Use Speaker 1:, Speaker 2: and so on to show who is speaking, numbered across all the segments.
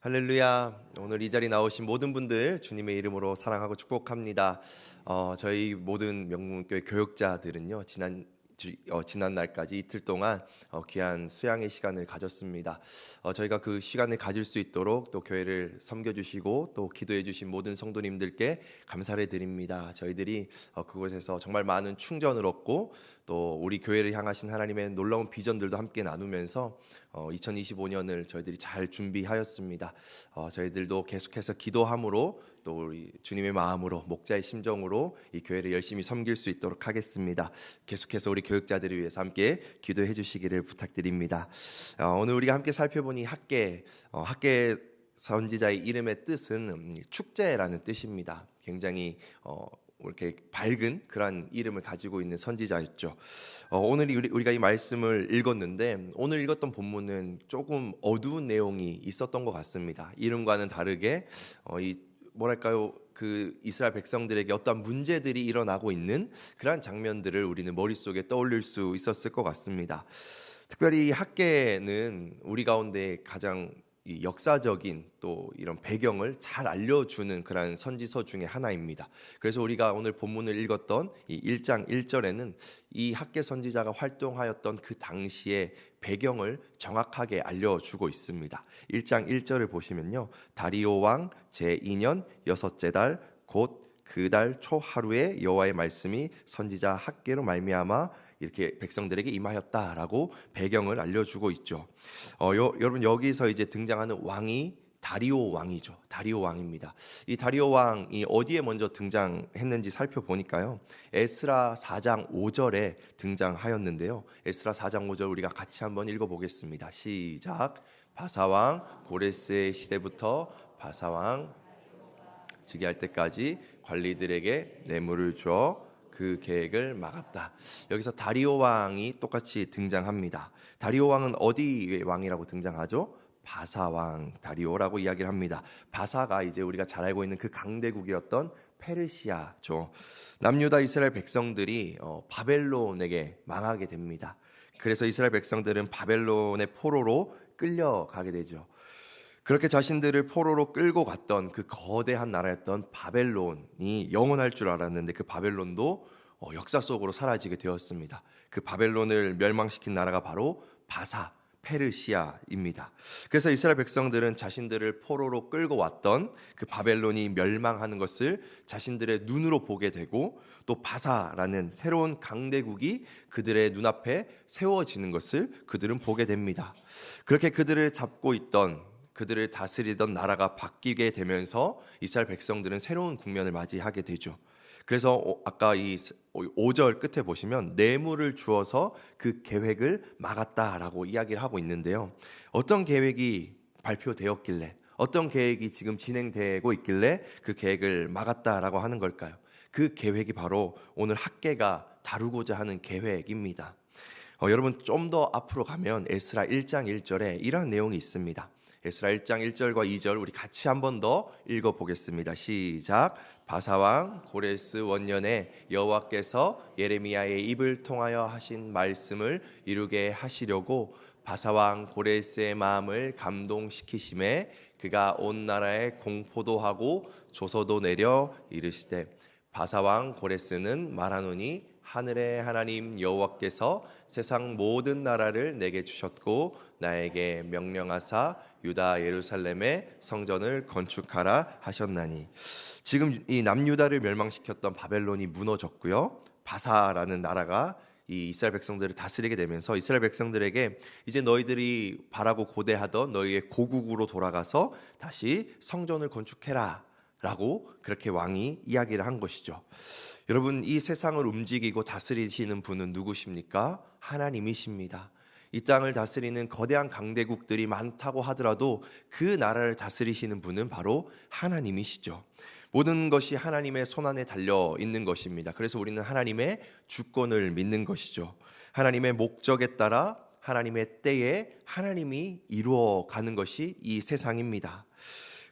Speaker 1: 할렐루야. 오늘 이 자리 나오신 모든 분들 주님의 이름으로 사랑하고 축복합니다. 저희 모든 명문교회 교역자들은요 지난 날까지 이틀 동안 귀한 수양의 시간을 가졌습니다. 저희가 그 시간을 가질 수 있도록 또 교회를 섬겨주시고 또 기도해주신 모든 성도님들께 감사를 드립니다. 저희들이 그곳에서 정말 많은 충전을 얻고 또 우리 교회를 향하신 하나님의 놀라운 비전들도 함께 나누면서 2025년을 저희들이 잘 준비하였습니다. 저희들도 계속해서 기도함으로 또 우리 주님의 마음으로 목자의 심정으로 이 교회를 열심히 섬길 수 있도록 하겠습니다. 계속해서 우리 교육자들을 위해서 함께 기도해 주시기를 부탁드립니다. 오늘 우리가 함께 살펴보니 학계 선지자의 이름의 뜻은 축제라는 뜻입니다. 굉장히 이렇게 밝은 그런 이름을 가지고 있는 선지자였죠. 오늘 우리가 이 말씀을 읽었는데 오늘 읽었던 본문은 조금 어두운 내용이 있었던 것 같습니다. 이름과는 다르게 그 이스라엘 백성들에게 어떤 문제들이 일어나고 있는 그러한 장면들을 우리는 머릿속에 떠올릴 수 있었을 것 같습니다. 특별히 학계는 우리 가운데 가장 이 역사적인 또 이런 배경을 잘 알려주는 그런 선지서 중에 하나입니다. 그래서 우리가 오늘 본문을 읽었던 이 1장 1절에는 이 학계 선지자가 활동하였던 그 당시의 배경을 정확하게 알려주고 있습니다. 1장 1절을 보시면요, 다리오 왕 제2년 여섯째 달 곧 그 달 초 하루에 여호와의 말씀이 선지자 학계로 말미암아 이렇게 백성들에게 임하였다라고 배경을 알려주고 있죠. 여러분 여기서 이제 등장하는 왕이 다리오 왕이죠. 다리오 왕입니다. 이 다리오 왕이 어디에 먼저 등장했는지 살펴보니까요, 에스라 4장 5절에 등장하였는데요. 에스라 4장 5절 우리가 같이 한번 읽어보겠습니다. 시작. 바사왕 고레스의 시대부터 바사왕 즉위할 때까지 관리들에게 뇌물을 주어 그 계획을 막았다. 여기서 다리오 왕이 똑같이 등장합니다. 다리오 왕은 어디의 왕이라고 등장하죠? 바사 왕 다리오라고 이야기를 합니다. 바사가 이제 우리가 잘 알고 있는 그 강대국이었던 페르시아죠. 남유다 이스라엘 백성들이 바벨론에게 망하게 됩니다. 그래서 이스라엘 백성들은 바벨론의 포로로 끌려가게 되죠. 그렇게 자신들을 포로로 끌고 갔던 그 거대한 나라였던 바벨론이 영원할 줄 알았는데 그 바벨론도 역사 속으로 사라지게 되었습니다. 그 바벨론을 멸망시킨 나라가 바로 바사 페르시아입니다. 그래서 이스라엘 백성들은 자신들을 포로로 끌고 왔던 그 바벨론이 멸망하는 것을 자신들의 눈으로 보게 되고 또 바사라는 새로운 강대국이 그들의 눈앞에 세워지는 것을 그들은 보게 됩니다. 그렇게 그들을 잡고 있던 그들을 다스리던 나라가 바뀌게 되면서 이스라엘 백성들은 새로운 국면을 맞이하게 되죠. 그래서 아까 이 5절 끝에 보시면 뇌물을 주어서 그 계획을 막았다라고 이야기를 하고 있는데요. 어떤 계획이 발표되었길래, 어떤 계획이 지금 진행되고 있길래 그 계획을 막았다라고 하는 걸까요? 그 계획이 바로 오늘 학계가 다루고자 하는 계획입니다. 여러분 좀 더 앞으로 가면 에스라 1장 1절에 이러한 내용이 있습니다. 에스라 1장 1절과 2절 우리 같이 한 번 더 읽어보겠습니다. 시작. 바사왕 고레스 원년에 여호와께서 예레미야의 입을 통하여 하신 말씀을 이루게 하시려고 바사왕 고레스의 마음을 감동시키심에 그가 온 나라에 공포도 하고 조서도 내려 이르시되 바사왕 고레스는 말하노니 하늘의 하나님 여호와께서 세상 모든 나라를 내게 주셨고 나에게 명령하사 유다 예루살렘의 성전을 건축하라 하셨나니. 지금 이 남유다를 멸망시켰던 바벨론이 무너졌고요. 바사라는 나라가 이 이스라엘 백성들을 다스리게 되면서 이스라엘 백성들에게 이제 너희들이 바라고 고대하던 너희의 고국으로 돌아가서 다시 성전을 건축해라 라고 그렇게 왕이 이야기를 한 것이죠. 여러분 이 세상을 움직이고 다스리시는 분은 누구십니까? 하나님이십니다. 이 땅을 다스리는 거대한 강대국들이 많다고 하더라도 그 나라를 다스리시는 분은 바로 하나님이시죠. 모든 것이 하나님의 손안에 달려 있는 것입니다. 그래서 우리는 하나님의 주권을 믿는 것이죠. 하나님의 목적에 따라 하나님의 때에 하나님이 이루어가는 것이 이 세상입니다.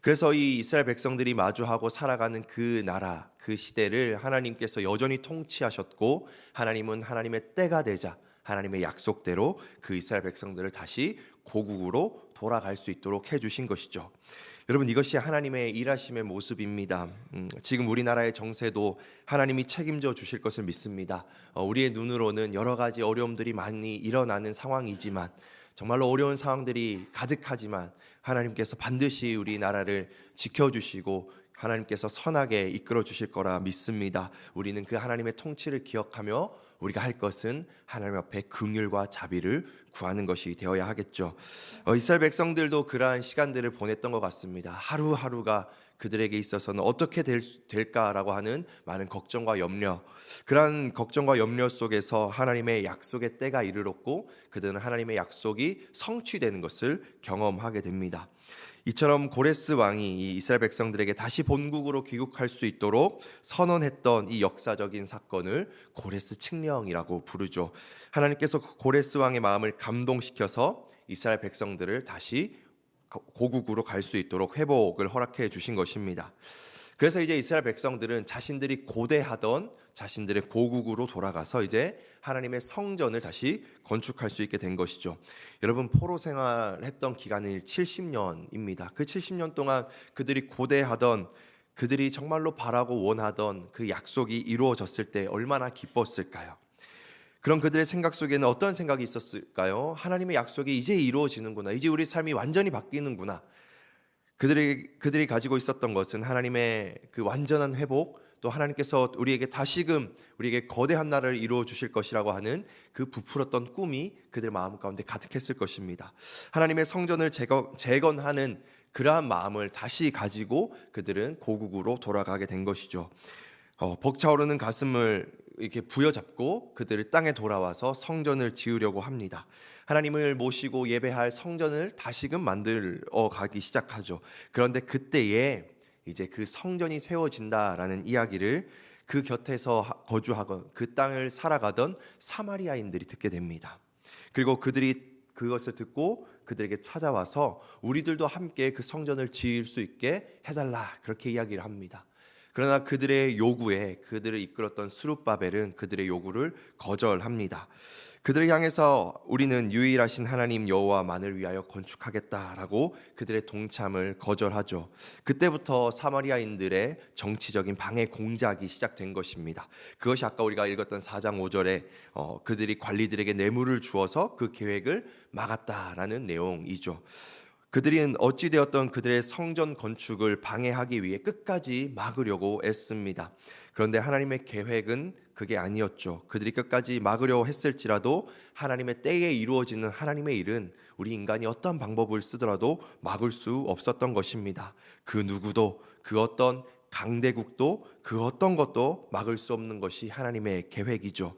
Speaker 1: 그래서 이 이스라엘 백성들이 마주하고 살아가는 그 나라, 그 시대를 하나님께서 여전히 통치하셨고 하나님은 하나님의 때가 되자 하나님의 약속대로 그 이스라엘 백성들을 다시 고국으로 돌아갈 수 있도록 해주신 것이죠. 여러분, 이것이 하나님의 일하심의 모습입니다. 지금 우리나라의 정세도 하나님이 책임져 주실 것을 믿습니다. 우리의 눈으로는 여러 가지 어려움들이 많이 일어나는 상황이지만, 정말로 어려운 상황들이 가득하지만 하나님께서 반드시 우리나라를 지켜주시고 하나님께서 선하게 이끌어 주실 거라 믿습니다. 우리는 그 하나님의 통치를 기억하며 우리가 할 것은 하나님 앞에 긍휼과 자비를 구하는 것이 되어야 하겠죠. 이스라엘 백성들도 그러한 시간들을 보냈던 것 같습니다. 하루하루가 그들에게 있어서는 어떻게 될까라고 하는 많은 걱정과 염려, 그러한 걱정과 염려 속에서 하나님의 약속의 때가 이르렀고 그들은 하나님의 약속이 성취되는 것을 경험하게 됩니다. 이처럼 고레스 왕이 이 이스라엘 백성들에게 다시 본국으로 귀국할 수 있도록 선언했던 이 역사적인 사건을 고레스 칙령이라고 부르죠. 하나님께서 고레스 왕의 마음을 감동시켜서 이스라엘 백성들을 다시 고국으로 갈 수 있도록 회복을 허락해 주신 것입니다. 그래서 이제 이스라엘 백성들은 자신들이 고대하던 자신들의 고국으로 돌아가서 이제 하나님의 성전을 다시 건축할 수 있게 된 것이죠. 여러분, 포로 생활했던 기간은 70년입니다. 그 70년 동안 그들이 고대하던, 그들이 정말로 바라고 원하던 그 약속이 이루어졌을 때 얼마나 기뻤을까요? 그런 그들의 생각 속에는 어떤 생각이 있었을까요? 하나님의 약속이 이제 이루어지는구나, 이제 우리 삶이 완전히 바뀌는구나. 그들이 가지고 있었던 것은 하나님의 그 완전한 회복, 또 하나님께서 우리에게 다시금 우리에게 거대한 나라를 이루어 주실 것이라고 하는 그 부풀었던 꿈이 그들 마음 가운데 가득했을 것입니다. 하나님의 성전을 재건하는 그러한 마음을 다시 가지고 그들은 고국으로 돌아가게 된 것이죠. 벅차오르는 가슴을 이렇게 부여잡고 그들을 땅에 돌아와서 성전을 지으려고 합니다. 하나님을 모시고 예배할 성전을 다시금 만들어 가기 시작하죠. 그런데 그때에 이제 그 성전이 세워진다라는 이야기를 그 곁에서 거주하건 그 땅을 살아가던 사마리아인들이 듣게 됩니다. 그리고 그들이 그것을 듣고 그들에게 찾아와서 우리들도 함께 그 성전을 지을 수 있게 해달라, 그렇게 이야기를 합니다. 그러나 그들의 요구에 그들을 이끌었던 스룹바벨은 그들의 요구를 거절합니다. 그들을 향해서 우리는 유일하신 하나님 여호와만을 위하여 건축하겠다라고 그들의 동참을 거절하죠. 그때부터 사마리아인들의 정치적인 방해 공작이 시작된 것입니다. 그것이 아까 우리가 읽었던 4장 5절에 그들이 관리들에게 뇌물을 주어서 그 계획을 막았다라는 내용이죠. 그들은 어찌되었던 그들의 성전 건축을 방해하기 위해 끝까지 막으려고 애씁니다. 그런데 하나님의 계획은 그게 아니었죠. 그들이 끝까지 막으려 했을지라도 하나님의 때에 이루어지는 하나님의 일은 우리 인간이 어떤 방법을 쓰더라도 막을 수 없었던 것입니다. 그 누구도, 그 어떤 강대국도, 그 어떤 것도 막을 수 없는 것이 하나님의 계획이죠.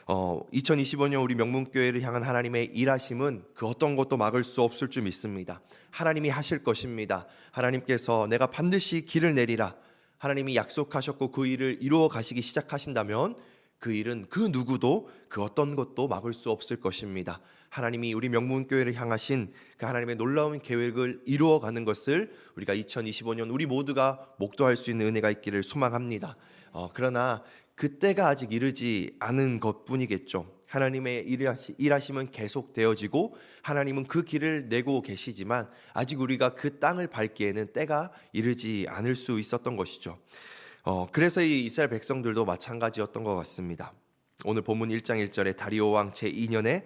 Speaker 1: 2025년 우리 명문교회를 향한 하나님의 일하심은 그 어떤 것도 막을 수 없을 줄 믿습니다. 하나님이 하실 것입니다. 하나님께서 내가 반드시 길을 내리라, 하나님이 약속하셨고 그 일을 이루어 가시기 시작하신다면 그 일은 그 누구도, 그 어떤 것도 막을 수 없을 것입니다. 하나님이 우리 명문교회를 향하신 그 하나님의 놀라운 계획을 이루어가는 것을 우리가 2025년 우리 모두가 목도할 수 있는 은혜가 있기를 소망합니다. 그러나 그때가 아직 이르지 않은 것뿐이겠죠. 하나님의 일하심은 계속되어지고 하나님은 그 길을 내고 계시지만 아직 우리가 그 땅을 밟기에는 때가 이르지 않을 수 있었던 것이죠. 그래서 이 이스라엘 백성들도 마찬가지였던 것 같습니다. 오늘 본문 1장 1절에 다리오 왕 제2년에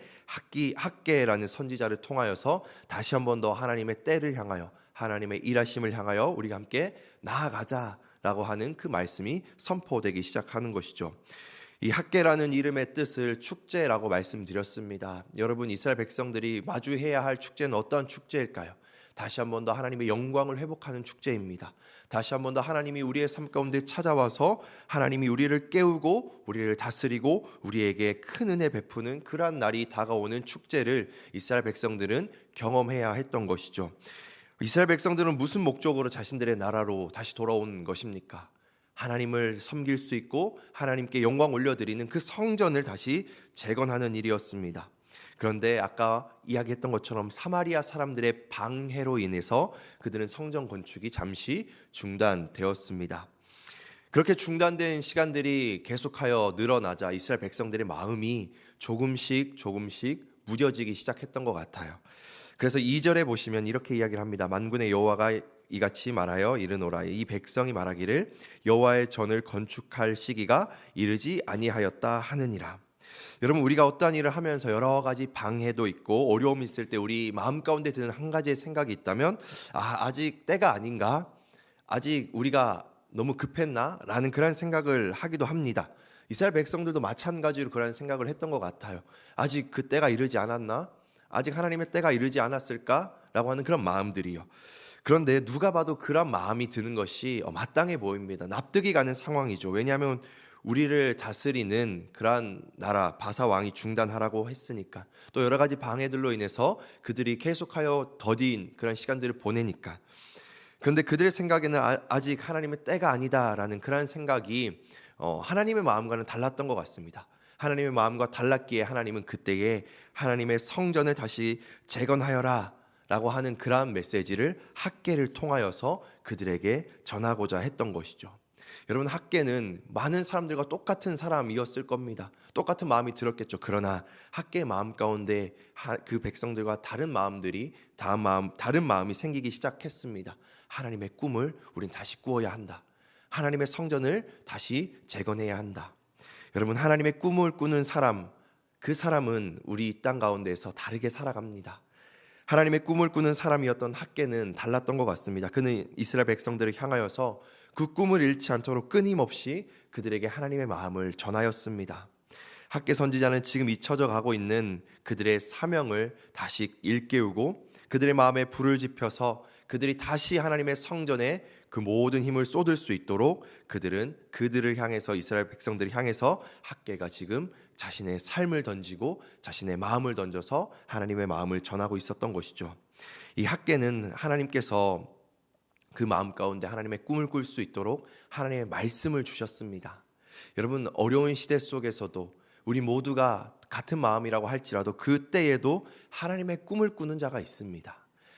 Speaker 1: 학개라는 선지자를 통하여서 다시 한 번 더 하나님의 때를 향하여, 하나님의 일하심을 향하여 우리가 함께 나아가자라고 하는 그 말씀이 선포되기 시작하는 것이죠. 이 학개라는 이름의 뜻을 축제라고 말씀드렸습니다. 여러분, 이스라엘 백성들이 마주해야 할 축제는 어떠한 축제일까요? 다시 한 번 더 하나님의 영광을 회복하는 축제입니다. 다시 한 번 더 하나님이 우리의 삶 가운데 찾아와서 하나님이 우리를 깨우고 우리를 다스리고 우리에게 큰 은혜 베푸는 그러한 날이 다가오는 축제를 이스라엘 백성들은 경험해야 했던 것이죠. 이스라엘 백성들은 무슨 목적으로 자신들의 나라로 다시 돌아온 것입니까? 하나님을 섬길 수 있고 하나님께 영광 올려드리는 그 성전을 다시 재건하는 일이었습니다. 그런데 아까 이야기했던 것처럼 사마리아 사람들의 방해로 인해서 그들은 성전 건축이 잠시 중단되었습니다. 그렇게 중단된 시간들이 계속하여 늘어나자 이스라엘 백성들의 마음이 조금씩 무뎌지기 시작했던 것 같아요. 그래서 2절에 보시면 이렇게 이야기를 합니다. 만군의 여호와가 이같이 말하여 이르노라. 이 백성이 말하기를 여호와의 전을 건축할 시기가 이르지 아니하였다 하느니라. 여러분, 우리가 어떠한 일을 하면서 여러 가지 방해도 있고 어려움이 있을 때 우리 마음 가운데 드는 한 가지의 생각이 있다면, 아직 때가 아닌가? 아직 우리가 너무 급했나? 라는 그런 생각을 하기도 합니다. 이스라엘 백성들도 마찬가지로 그런 생각을 했던 것 같아요. 아직 그 때가 이르지 않았나? 아직 하나님의 때가 이르지 않았을까? 라고 하는 그런 마음들이요. 그런데 누가 봐도 그런 마음이 드는 것이 마땅해 보입니다. 납득이 가는 상황이죠. 왜냐하면 우리를 다스리는 그러한 나라 바사 왕이 중단하라고 했으니까, 또 여러 가지 방해들로 인해서 그들이 계속하여 더딘 그런 시간들을 보내니까. 그런데 그들의 생각에는 아직 하나님의 때가 아니다라는 그런 생각이 하나님의 마음과는 달랐던 것 같습니다. 하나님의 마음과 달랐기에 하나님은 그때에 하나님의 성전을 다시 재건하여라 라고 하는 그러한 메시지를 학개를 통하여서 그들에게 전하고자 했던 것이죠. 여러분, 학개는 많은 사람들과 똑같은 사람이었을 겁니다. 똑같은 마음이 들었겠죠. 그러나 학개의 마음 가운데 그 백성들과 다른 마음들이 다른 마음이 생기기 시작했습니다. 하나님의 꿈을 우린 다시 꾸어야 한다. 하나님의 성전을 다시 재건해야 한다. 여러분, 하나님의 꿈을 꾸는 사람, 그 사람은 우리 이 땅 가운데에서 다르게 살아갑니다. 하나님의 꿈을 꾸는 사람이었던 학개는 달랐던 것 같습니다. 그는 이스라엘 백성들을 향하여서 그 꿈을 잃지 않도록 끊임없이 그들에게 하나님의 마음을 전하였습니다. 학개 선지자는 지금 잊혀져 가고 있는 그들의 사명을 다시 일깨우고 그들의 마음에 불을 지펴서 그들이 다시 하나님의 성전에 그 모든 힘을 쏟을 수 있도록 그들을 향해서, 이스라엘 백성들을 향해서 학개가 지금 자신의 삶을 던지고 자신의 마음을 던져서 하나님의 마음을 전하고 있었던 것이죠. 이 학개는 하나님께서 그 마음 가운데 하나님의 꿈을 꿀 수 있도록 하나님의 말씀을 주셨습니다. 여러분, 어려운 시대 속에서도 우리 모두가 같은 마음이라고 할지라도 그때에도 하나님의 꿈을 꾸는 자가 있습니다.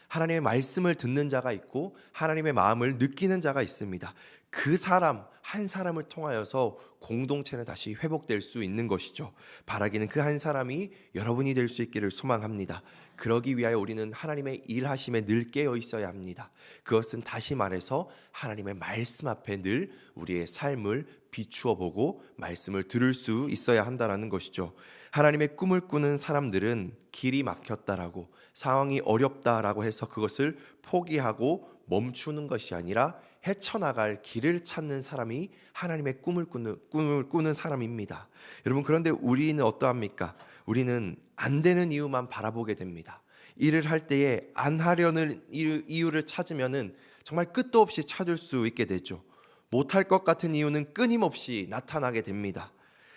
Speaker 1: 하나님의 말씀을 듣는 자가 있고 하나님의 마음을 느끼는 자가 있습니다. 그 사람 한 사람을 통하여서 공동체는 다시 회복될 수 있는 것이죠. 바라기는 그 한 사람이 여러분이 될 수 있기를 소망합니다. 그러기 위하여 우리는 하나님의 일하심에 늘 깨어 있어야 합니다. 그것은 다시 말해서 하나님의 말씀 앞에 늘 우리의 삶을 비추어 보고 말씀을 들을 수 있어야 한다라는 것이죠. 하나님의 꿈을 꾸는 사람들은 길이 막혔다라고, 상황이 어렵다라고 해서 그것을 포기하고 멈추는 것이 아니라 헤쳐나갈 길을 찾는 사람이 하나님의 꿈을 꾸는 사람입니다. 여러분, 그런데 우리는 어떠합니까? 우리는 안 되는 이유만 바라보게 됩니다. 일을 할 때에 안 하려는 이유를 찾으면은 정말 끝도 없이 찾을 수 있게 되죠. 못할 것 같은 이유는 끊임없이 나타나게 됩니다.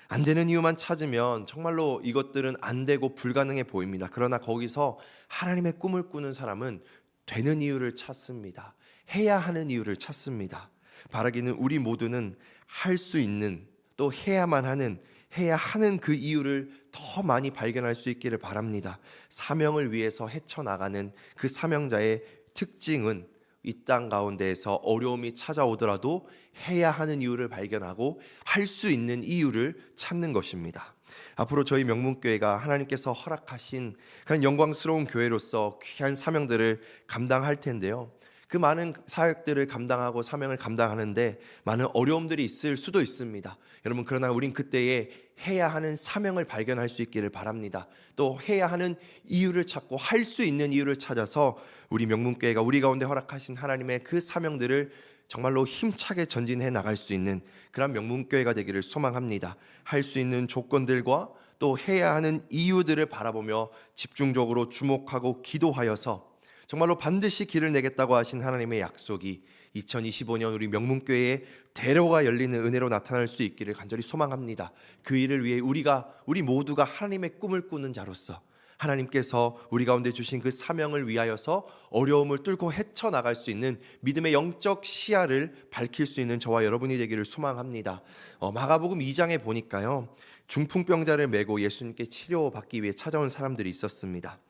Speaker 1: 안 되는 이유만 찾으면 정말로 이것들은 안 되고 불가능해 보입니다. 그러나 거기서 하나님의 꿈을 꾸는 사람은 되는 이유를 찾습니다. 해야 하는 이유를 찾습니다. 바라기는 우리 모두는 할 수 있는, 또 해야 하는 그 이유를 더 많이 발견할 수 있기를 바랍니다. 사명을 위해서 헤쳐나가는 그 사명자의 특징은 이 땅 가운데에서 어려움이 찾아오더라도 해야 하는 이유를 발견하고 할 수 있는 이유를 찾는 것입니다. 앞으로 저희 명문교회가 하나님께서 허락하신 그런 영광스러운 교회로서 귀한 사명들을 감당할 텐데요. 그 많은 사역들을 감당하고 사명을 감당하는데 많은 어려움들이 있을 수도 있습니다. 여러분, 그러나 우린 그때에 해야 하는 사명을 발견할 수 있기를 바랍니다. 또 해야 하는 이유를 찾고 할 수 있는 이유를 찾아서 우리 명문교회가 우리 가운데 허락하신 하나님의 그 사명들을 정말로 힘차게 전진해 나갈 수 있는 그런 명문교회가 되기를 소망합니다. 할 수 있는 조건들과 또 해야 하는 이유들을 바라보며 집중적으로 주목하고 기도하여서 정말로 반드시 길을 내겠다고 하신 하나님의 약속이 2025년 우리 명문교회에 대로가 열리는 은혜로 나타날 수 있기를 간절히 소망합니다. 그 일을 위해 우리 모두가 하나님의 꿈을 꾸는 자로서 하나님께서 우리 가운데 주신 그 사명을 위하여서 어려움을 뚫고 헤쳐나갈 수 있는 믿음의 영적 시야를 밝힐 수 있는 저와 여러분이 되기를 소망합니다. 마가복음 2장에 보니까요, 중풍병자를 메고 예수님께 치료받기 위해 찾아온 사람들이 있었습니다.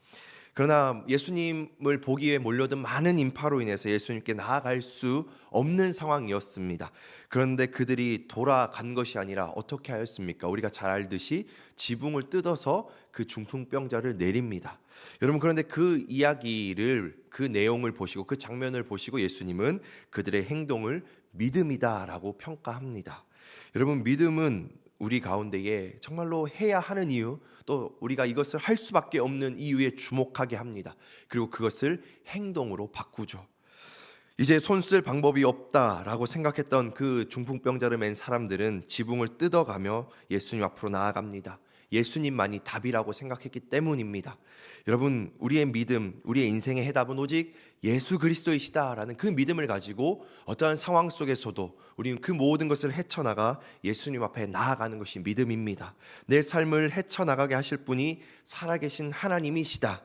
Speaker 1: 그러나 예수님을 보기 위해 몰려든 많은 인파로 인해서 예수님께 나아갈 수 없는 상황이었습니다. 그런데 그들이 돌아간 것이 아니라 어떻게 하였습니까? 우리가 잘 알듯이 지붕을 뜯어서 그 중풍병자를 내립니다. 여러분, 그런데 그 이야기를, 그 내용을 보시고, 그 장면을 보시고 예수님은 그들의 행동을 믿음이다라고 평가합니다. 여러분, 믿음은 우리 가운데에 정말로 해야 하는 이유, 또 우리가 이것을 할 수밖에 없는 이유에 주목하게 합니다. 그리고 그것을 행동으로 바꾸죠. 이제 손 쓸 방법이 없다라고 생각했던 그 중풍병자를 맨 사람들은 지붕을 뜯어가며 예수님 앞으로 나아갑니다. 예수님만이 답이라고 생각했기 때문입니다. 여러분, 우리의 믿음, 우리의 인생의 해답은 오직 예수 그리스도이시다라는 그 믿음을 가지고 어떠한 상황 속에서도 우리는 그 모든 것을 헤쳐나가 예수님 앞에 나아가는 것이 믿음입니다. 내 삶을 헤쳐나가게 하실 분이 살아계신 하나님이시다.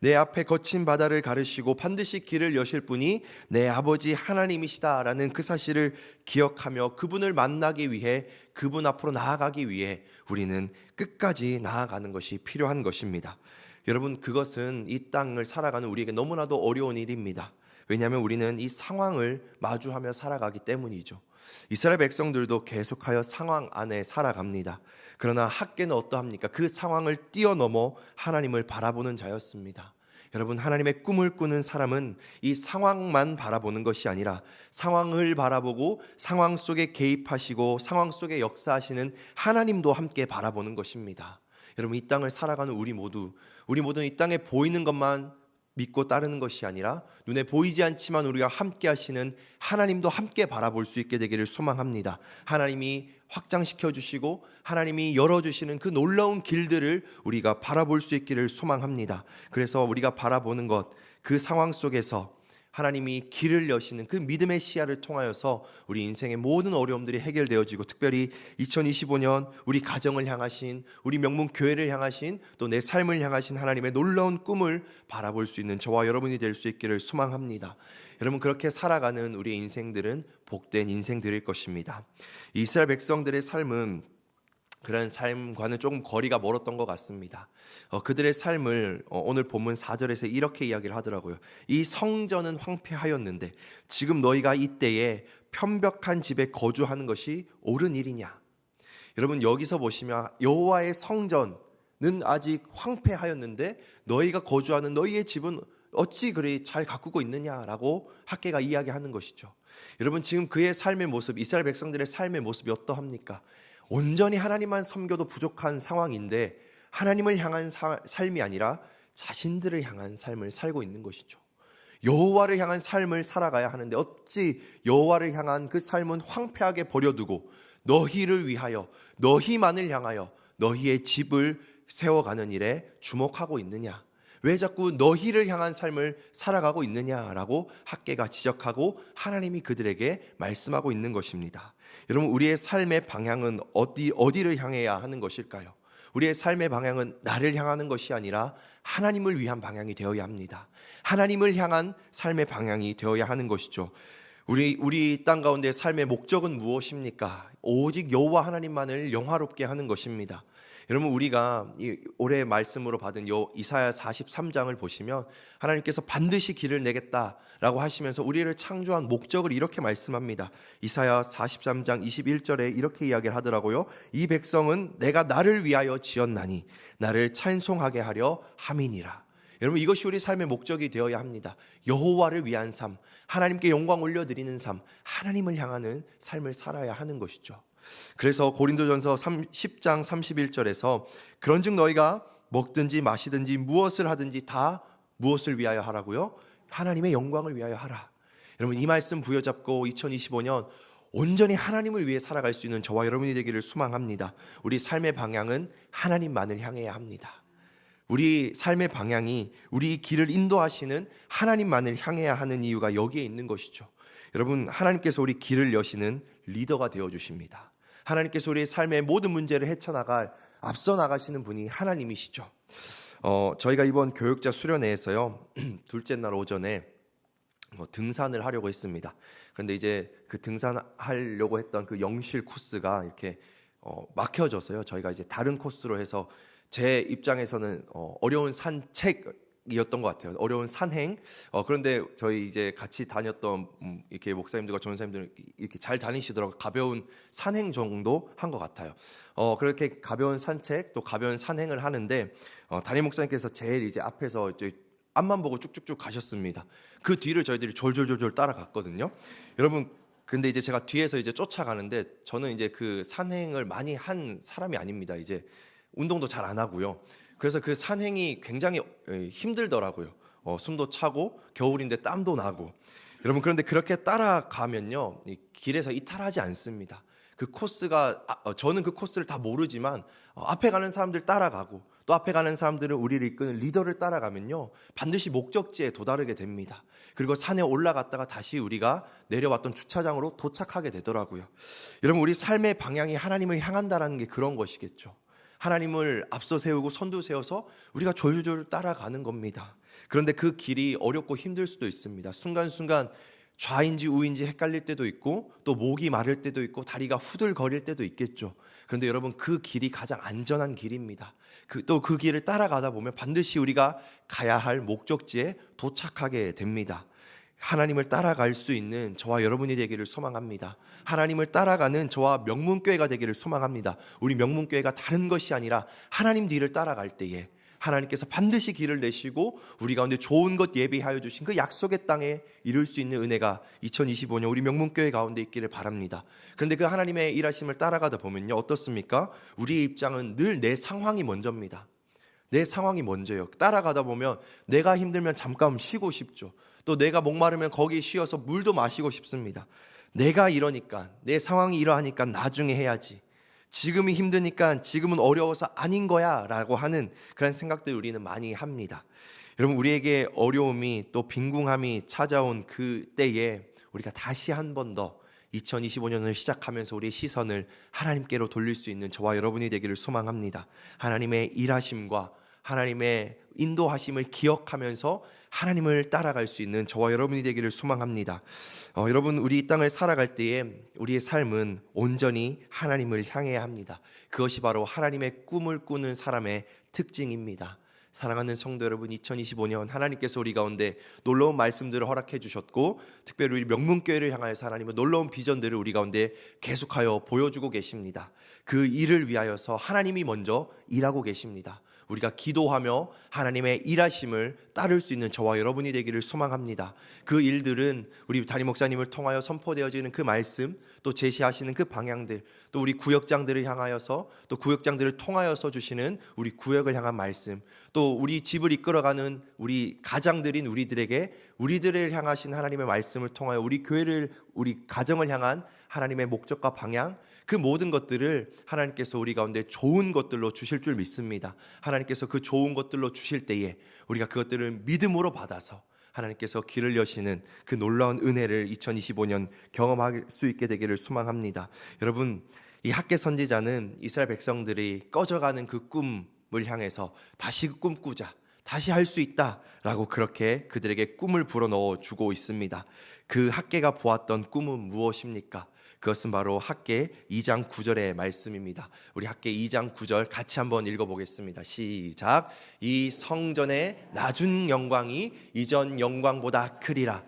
Speaker 1: 내 앞에 거친 바다를 가르시고 반드시 길을 여실 분이 내 아버지 하나님이시다라는 그 사실을 기억하며 그분을 만나기 위해, 그분 앞으로 나아가기 위해 우리는 끝까지 나아가는 것이 필요한 것입니다. 여러분, 그것은 이 땅을 살아가는 우리에게 너무나도 어려운 일입니다. 왜냐하면 우리는 이 상황을 마주하며 살아가기 때문이죠. 이스라엘 백성들도 계속하여 상황 안에 살아갑니다. 그러나 학개는 어떠합니까? 그 상황을 뛰어넘어 하나님을 바라보는 자였습니다. 여러분, 하나님의 꿈을 꾸는 사람은 이 상황만 바라보는 것이 아니라 상황을 바라보고 상황 속에 개입하시고 상황 속에 역사하시는 하나님도 함께 바라보는 것입니다. 여러분, 이 땅을 살아가는 우리 모두는 이 땅에 보이는 것만 믿고 따르는 것이 아니라 눈에 보이지 않지만 우리가 함께 하시는 하나님도 함께 바라볼 수 있게 되기를 소망합니다. 하나님이 확장시켜 주시고 하나님이 열어주시는 그 놀라운 길들을 우리가 바라볼 수 있기를 소망합니다. 그래서 우리가 바라보는 것, 그 상황 속에서 하나님이 길을 여시는 그 믿음의 시야를 통하여서 우리 인생의 모든 어려움들이 해결되어지고, 특별히 2025년 우리 가정을 향하신, 우리 명문 교회를 향하신, 또 내 삶을 향하신 하나님의 놀라운 꿈을 바라볼 수 있는 저와 여러분이 될 수 있기를 소망합니다. 여러분, 그렇게 살아가는 우리의 인생들은 복된 인생들일 것입니다. 이스라엘 백성들의 삶은 그런 삶과는 조금 거리가 멀었던 것 같습니다. 그들의 삶을 오늘 본문 4절에서 이렇게 이야기를 하더라고요. 이 성전은 황폐하였는데 지금 너희가 이때에 편벽한 집에 거주하는 것이 옳은 일이냐. 여러분, 여기서 보시면 여호와의 성전은 아직 황폐하였는데 너희가 거주하는 너희의 집은 어찌 그리 잘 가꾸고 있느냐라고 학개가 이야기하는 것이죠. 여러분, 지금 그의 삶의 모습, 이스라엘 백성들의 삶의 모습이 어떠합니까? 온전히 하나님만 섬겨도 부족한 상황인데 하나님을 향한 삶이 아니라 자신들을 향한 삶을 살고 있는 것이죠. 여호와를 향한 삶을 살아가야 하는데 어찌 여호와를 향한 그 삶은 황폐하게 버려두고 너희를 위하여, 너희만을 향하여 너희의 집을 세워가는 일에 주목하고 있느냐? 왜 자꾸 너희를 향한 삶을 살아가고 있느냐라고 학개가 지적하고 하나님이 그들에게 말씀하고 있는 것입니다. 여러분, 우리의 삶의 방향은 어디를 향해야 하는 것일까요? 우리의 삶의 방향은 나를 향하는 것이 아니라 하나님을 위한 방향이 되어야 합니다. 하나님을 향한 삶의 방향이 되어야 하는 것이죠. 우리 땅 가운데 삶의 목적은 무엇입니까? 오직 여호와 하나님만을 영화롭게 하는 것입니다. 여러분, 우리가 올해 말씀으로 받은 이사야 43장을 보시면 하나님께서 반드시 길을 내겠다라고 하시면서 우리를 창조한 목적을 이렇게 말씀합니다. 이사야 43장 21절에 이렇게 이야기를 하더라고요. 이 백성은 내가 나를 위하여 지었나니 나를 찬송하게 하려 함이니라. 여러분, 이것이 우리 삶의 목적이 되어야 합니다. 여호와를 위한 삶, 하나님께 영광 올려드리는 삶, 하나님을 향하는 삶을 살아야 하는 것이죠. 그래서 고린도전서 10장 31절에서 그런즉 너희가 먹든지 마시든지 무엇을 하든지 다 무엇을 위하여 하라고요? 하나님의 영광을 위하여 하라. 여러분, 이 말씀 부여잡고 2025년 온전히 하나님을 위해 살아갈 수 있는 저와 여러분이 되기를 소망합니다. 우리 삶의 방향은 하나님만을 향해야 합니다. 우리 삶의 방향이 우리 길을 인도하시는 하나님만을 향해야 하는 이유가 여기에 있는 것이죠. 여러분, 하나님께서 우리 길을 여시는 리더가 되어주십니다. 하나님께서 우리의 삶의 모든 문제를 헤쳐나갈, 앞서 나가시는 분이 하나님이시죠. 저희가 이번 교육자 수련회에서요, 둘째 날 오전에 등산을 하려고 했습니다. 그런데 이제 그 등산하려고 했던 그 영실 코스가 이렇게 막혀져서요, 저희가 이제 다른 코스로 해서 제 입장에서는 어려운 산책, 이었던 것 같아요. 어려운 산행. 그런데 저희 이제 같이 다녔던 이렇게 목사님들과 전사님들 이렇게 잘 다니시더라고요. 가벼운 산행 정도 한 것 같아요. 그렇게 가벼운 산책 또 가벼운 산행을 하는데 담임 목사님께서 제일 이제 앞에서 이제 앞만 보고 쭉쭉쭉 가셨습니다. 그 뒤를 저희들이 졸졸졸졸 따라갔거든요. 여러분, 근데 이제 제가 뒤에서 이제 쫓아가는데 저는 이제 그 산행을 많이 한 사람이 아닙니다. 이제 운동도 잘 안 하고요. 그래서 그 산행이 굉장히 힘들더라고요. 숨도 차고 겨울인데 땀도 나고. 여러분, 그런데 그렇게 따라가면요, 이 길에서 이탈하지 않습니다. 그 코스가 저는 그 코스를 다 모르지만 앞에 가는 사람들 따라가고 또 앞에 가는 사람들은 우리를 이끄는 리더를 따라가면요, 반드시 목적지에 도달하게 됩니다. 그리고 산에 올라갔다가 다시 우리가 내려왔던 주차장으로 도착하게 되더라고요. 여러분, 우리 삶의 방향이 하나님을 향한다라는 게 그런 것이겠죠. 하나님을 앞서 세우고 선두 세워서 우리가 졸졸 따라가는 겁니다. 그런데 그 길이 어렵고 힘들 수도 있습니다. 순간순간 좌인지 우인지 헷갈릴 때도 있고 또 목이 마를 때도 있고 다리가 후들거릴 때도 있겠죠. 그런데 여러분, 그 길이 가장 안전한 길입니다. 또 그 길을 따라가다 보면 반드시 우리가 가야 할 목적지에 도착하게 됩니다. 하나님을 따라갈 수 있는 저와 여러분이 되기를 소망합니다. 하나님을 따라가는 저와 명문교회가 되기를 소망합니다. 우리 명문교회가 다른 것이 아니라 하나님 뒤를 따라갈 때에 하나님께서 반드시 길을 내시고 우리 가운데 좋은 것 예비하여 주신 그 약속의 땅에 이룰 수 있는 은혜가 2025년 우리 명문교회 가운데 있기를 바랍니다. 그런데 그 하나님의 일하심을 따라가다 보면요, 어떻습니까? 우리의 입장은 늘 내 상황이 먼저입니다. 내 상황이 먼저예요. 따라가다 보면 내가 힘들면 잠깐 쉬고 싶죠. 또 내가 목마르면 거기 쉬어서 물도 마시고 싶습니다. 내가 이러니까, 내 상황이 이러하니까 나중에 해야지, 지금이 힘드니까 지금은 어려워서 아닌 거야 라고 하는 그런 생각들 우리는 많이 합니다. 여러분, 우리에게 어려움이 또 빈궁함이 찾아온 그 때에 우리가 다시 한 번 더 2025년을 시작하면서 우리의 시선을 하나님께로 돌릴 수 있는 저와 여러분이 되기를 소망합니다. 하나님의 일하심과 하나님의 인도하심을 기억하면서 하나님을 따라갈 수 있는 저와 여러분이 되기를 소망합니다. 여러분, 우리 이 땅을 살아갈 때에 우리의 삶은 온전히 하나님을 향해야 합니다. 그것이 바로 하나님의 꿈을 꾸는 사람의 특징입니다. 사랑하는 성도 여러분, 2025년 하나님께서 우리 가운데 놀라운 말씀들을 허락해 주셨고 특별히 우리 명문교회를 향하여서 하나님은 놀라운 비전들을 우리 가운데 계속하여 보여주고 계십니다. 그 일을 위하여서 하나님이 먼저 일하고 계십니다. 우리가 기도하며 하나님의 일하심을 따를 수 있는 저와 여러분이 되기를 소망합니다. 그 일들은 우리 담임 목사님을 통하여 선포되어지는 그 말씀, 또 제시하시는 그 방향들, 또 우리 구역장들을 향하여서, 또 구역장들을 통하여서 주시는 우리 구역을 향한 말씀, 또 우리 집을 이끌어가는 우리 가장들인 우리들을 향하신 하나님의 말씀을 통하여 우리 교회를, 우리 가정을 향한 하나님의 목적과 방향, 그 모든 것들을 하나님께서 우리 가운데 좋은 것들로 주실 줄 믿습니다. 하나님께서 그 좋은 것들로 주실 때에 우리가 그것들을 믿음으로 받아서 하나님께서 길을 여시는 그 놀라운 은혜를 2025년 경험할 수 있게 되기를 소망합니다. 여러분, 이 학개 선지자는 이스라엘 백성들이 꺼져가는 그 꿈을 향해서 다시 꿈꾸자, 다시 할 수 있다라고 그렇게 그들에게 꿈을 불어넣어 주고 있습니다. 그 학개가 보았던 꿈은 무엇입니까? 그것은 바로 학개 2장 9절의 말씀입니다. 우리 학개 2장 9절 같이 한번 읽어보겠습니다. 시작. 이 성전의 낮은 영광이 이전 영광보다 크리라.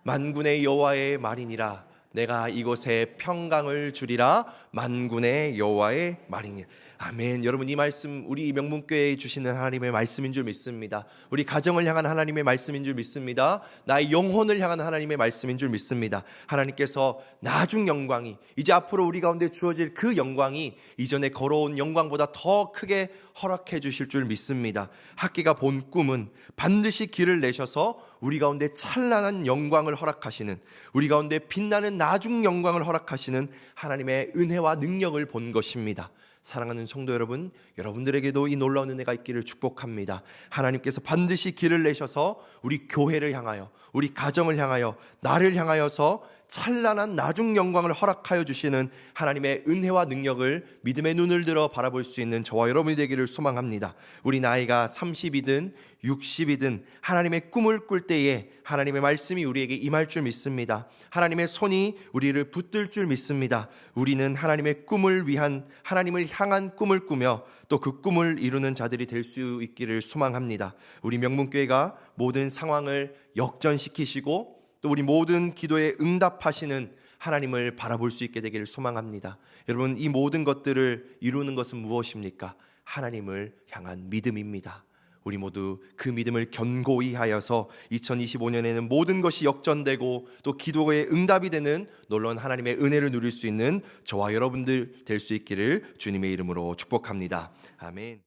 Speaker 1: 만군의 여호와의 말이니라. 내가 이곳에 평강을 주리라. 만군의 여호와의 말이니라. 아멘. 여러분, 이 말씀 우리 명문교회에 주시는 하나님의 말씀인 줄 믿습니다. 우리 가정을 향한 하나님의 말씀인 줄 믿습니다. 나의 영혼을 향한 하나님의 말씀인 줄 믿습니다. 하나님께서 나중 영광이, 이제 앞으로 우리 가운데 주어질 그 영광이 이전에 걸어온 영광보다 더 크게 허락해 주실 줄 믿습니다. 학개가 본 꿈은 반드시 길을 내셔서 우리 가운데 찬란한 영광을 허락하시는, 우리 가운데 빛나는 나중 영광을 허락하시는 하나님의 은혜와 능력을 본 것입니다. 사랑하는 성도 여러분, 여러분들에게도 이 놀라운 은혜가 있기를 축복합니다. 하나님께서 반드시 길을 내셔서 우리 교회를 향하여, 우리 가정을 향하여, 나를 향하여서 찬란한 나중 영광을 허락하여 주시는 하나님의 은혜와 능력을 믿음의 눈을 들어 바라볼 수 있는 저와 여러분이 되기를 소망합니다. 우리 나이가 30이든 60이든 하나님의 꿈을 꿀 때에 하나님의 말씀이 우리에게 임할 줄 믿습니다. 하나님의 손이 우리를 붙들 줄 믿습니다. 우리는 하나님의 꿈을 위한, 하나님을 향한 꿈을 꾸며 또 그 꿈을 이루는 자들이 될 수 있기를 소망합니다. 우리 명문교회가 모든 상황을 역전시키시고 또 우리 모든 기도에 응답하시는 하나님을 바라볼 수 있게 되기를 소망합니다. 여러분, 이 모든 것들을 이루는 것은 무엇입니까? 하나님을 향한 믿음입니다. 우리 모두 그 믿음을 견고히 하여서 2025년에는 모든 것이 역전되고 또 기도의 응답이 되는 놀라운 하나님의 은혜를 누릴 수 있는 저와 여러분들 될 수 있기를 주님의 이름으로 축복합니다. 아멘.